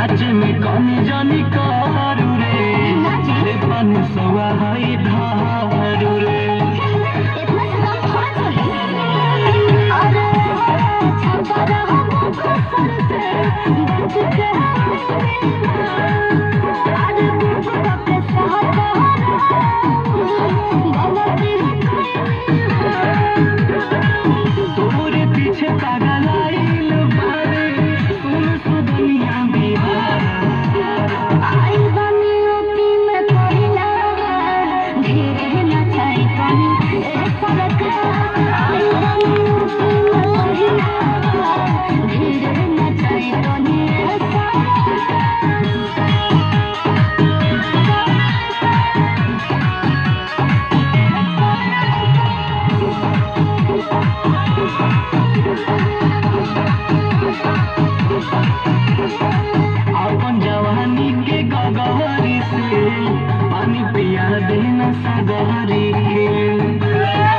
नाचे में कमी जानी करू रे ले पानी सवा हाई धारू रे तोरे पीछे पागल आइल बारे सुन सुदनिया बिहार आई बनी ओपी में कोइला धीरे न चाही पानी ए फरक आई बनी ओपी में कोइला धीरे न चाही पानी ए अपन जवानी के गगहरी से पानी पिया देना सागरी के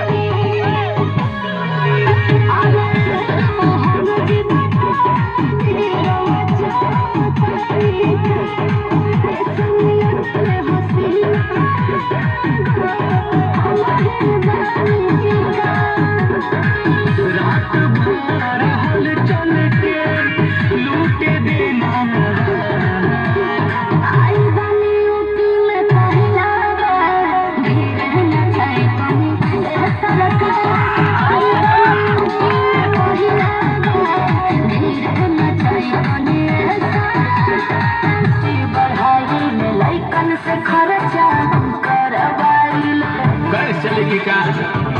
रात भर हल